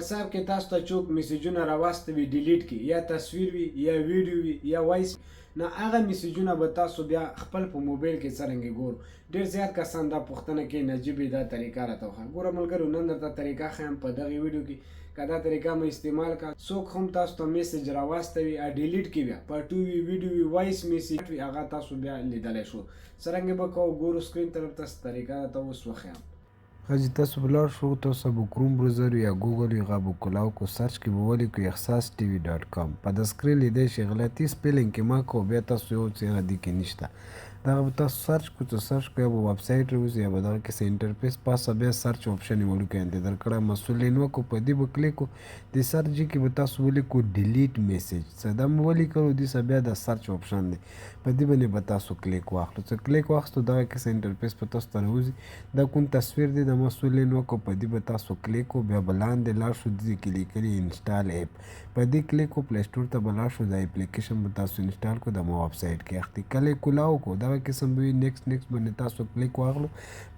واتس اپ کې تاسو ته چوک میسیجونه راواستوي ډیلیټ کی یا تصویر وي یا ویډیو وي یا وایس نه هغه میسیجونه به تاسو بیا خپل په موبایل کې څرنګه ګورو ډیر زیات کسان دا پوښتنه کوي نجیب دا طریقه راته وښایه ګوره ملګرو نن درته طریقه ښیم په دغه ویډیو کې که دا طریقه مو استعمال کړه څوک هم تاسو ته میسیج راواستوي ډیلیټ کی بیا پارټو وي ویډیو وي وایس میسیج وي هغه تاسو بیا لیدلی شو څرنګه به کوو ګورو سکرین طرف ته طریقه راته اوس وښیم حاجی تاسو بلار شو تاسو به کروم بروزر یا گوگل یا غابو کلاو کو سرچ کې به ولي کو احساس.tv.com په د سکرین لیدای شي غلطي سپیلینګ کې ما کو بیا تاسو یو څه دی کې نشته دا به تاسو سرچ کو ته سرچ کو یا ویب سایت روزي یا به دا کې انټرفیس پاسه بیا سرچ آپشن ولو کې اند درکړه مسولین وکړو په دې به کلیک کو د سرچ کې به تاسو ولي کو ډیلیټ میسج صدم ولي کړو د سبا د سرچ آپشن دی په دې باندې به تاسو کلیک واخلو چې کلیک واخستو دا کې انټرفیس په تاسو ته راوځي دا کوم تصویر دی د مسولین وکړو په دې به تاسو کلیک کو بیا بلاندې لاړ شو د کلیک کړي انسټال اپ په دې کلیک کو پلی سٹور ته بلاړ شو د اپلیکیشن به تاسو انسټال کو د مو ویب سایت کې اختی کلیک کولاو کو دا قسم به نیکسٹ باندې تاسو کلیک واغلو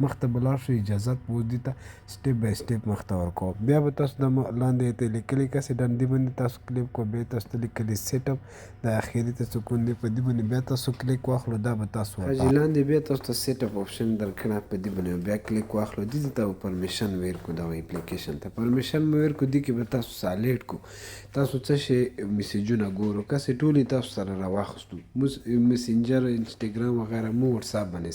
مخته بلاړ شو اجازه پوز دي ته سټپ بای سټپ مخته ورکو بیا به تاسو د لاندې ته لیکلي کسې ډنډې باندې تاسو کلیک کو بیا تاسو ته لیکلي سیټ اپ د اخیری ته سکون دی په دې باندې بیا تاسو کلیک واخلو دا به تاسو لاندې بیا تاسو ته سیټ اپ آپشن درکړه په دې باندې بیا کلیک واخلو دې ته پرمیشن ویر کو دا اپلیکیشن ته پرمیشن ویر کو دي کې به تاسو سالیټ کو تاسو څه شي میسیجونه ګورو کسې ټولې تاسو سره راواخستو میسنجر انسټاګرام وغیره مو واتس اپ باندې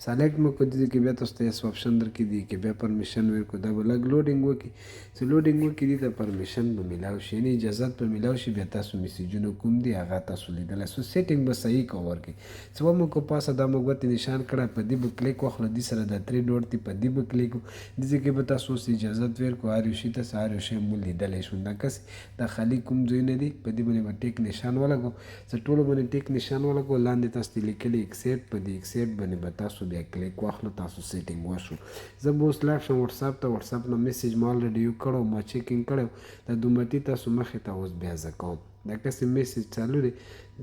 سالیکټ مو کو دي کې بیا تاسو ته یو آپشن درکې دي کې بیا پرمیشن ورکو دا به لګ لوډینګ وکړي چې لوډینګ وکړي دي ته پرمیشن به میلاو شي یعنې اجازت به میلاو شي بیا تاسو میسیجونه کوم دي هغه تاسو لیدلی سو سیټینګ به صحیح کو ورکړي څه به مو کو پاسه دا مو ګوتې نشان کړه په دې به کلیک واخلو دې سره د 3 ډوټ دي په دې به کلیک دې کې به تاسو اوس اجازت ورکو هر یو شي ته هر یو شی مو لیدلی شو دا کس د خالي کوم ځایونه دي په دې باندې به ټیک نشان ولګو چې ټولو باندې ټیک نشان ولګو لاندې تاسو ته لیکلي اکسیپټ په دې اکسیپټ باندې به تاسو بیا کلیک واخلو تاسو سیټینګ وشو زه به اوس لاړ شم واتس اپ ته واتس اپ نه میسیج ما الریډي یو کړو ما چیکینګ کړو د دومتي تاسو مخې ته اوس بیا زه کوم دا کسې میسیج چالو دی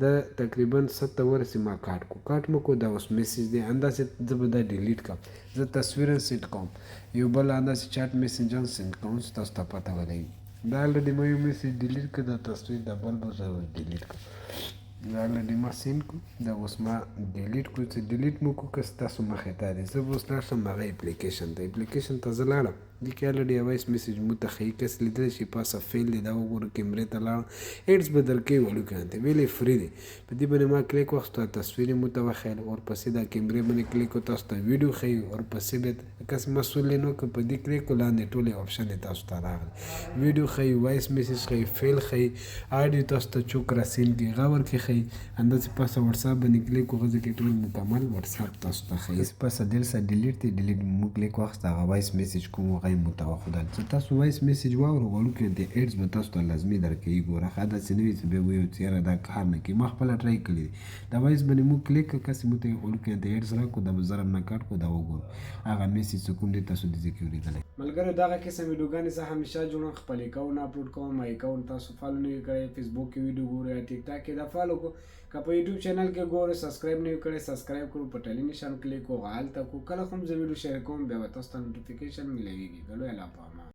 دا تقریبا 7 ورسې ما کاټ مو کو دا اوس میسیج دی انداسې زه به دا ډیلیټ کړم زه تصویرا سیټ کوم یو بل انداسې چاټ میسیجان سینډ کوم چې تاسو ته پته ولګي دا الریډي ما یو میسیج ډیلیټ کړ دا تصویر د بل به زه ډیلیټ کړم دا الریډي ما سینډ کړو دا اوس ما ډیلیټ کړو چې ډیلیټ مو کو که ستاسو مخې ته دی زه به اوس لاړ شم هغه اپلیکیشن ته زه لاړم دې کې الریډي وایس میسیج مو ته ښیي کس لیدلی شي پاسه فیل دی دا وګورو کیمرې ته لاړم ایډس به درکوي وړوکي هلته ویلې فری دی په دې باندې ما کلیک واخیستو تصویر یې مو ته وښیل ورپسې دا کیمرې باندې کلیک وکړو تاسو ته ویډیو ښیي ورپسې بیا کس مسؤل یې نه کړو په دې کلیک کړو لاندې ټولې آپشن یې تاسو ته راغلی ویډیو ښیي وایس میسیج ښیي فیل ښیي آډیو تاسو ته چوک راسین کې هغه ورکې ښیي انداسې پاسه واتس اپ باندې کلیک وکړو ځکه ټول مکمل واتس اپ تاسو ته ښیي پاسه دل سره ډیلیټ دی ډیلیټ مو کلیک واخیست هغه وایس میسیج کوم هغه یې مو ته وښودل چې تاسو وایس میسیج واورو وړوکي د ایډز به تاسو ته لازمي درکوي ګوره ښه داسې نه وي چې بیا ویو چې یاره دا کار نه کوي ما خپله ټرای کړی دی دا وایس باندې مو کلیک کړه کسې مو ته وړوکي د ایډز راکړو دا به زر نه کټ کړو دا وګورو هغه میسیج چې کوم دی تاسو دې کې اورېدلی ملګرو دغه قسم ویډیوګانې زه همیشه جوړوم خپل اکاونټ اپلوډ کوم ما اکاونټ تاسو فالو نه یو کړی فیسبوک کې ویډیو ګورئ یا ټیک ټاک کې دا فالو کو که په یوټیوب چینل کې ګورئ سبسکرایب نه یو کړی سبسکرایب کړو په ټلې نشان کلیک وکړو هلته کو کله کوم زه ویډیو شیر کوم بیا به تاسو ته نوټیفیکیشن میلیږي د لوی الله په امان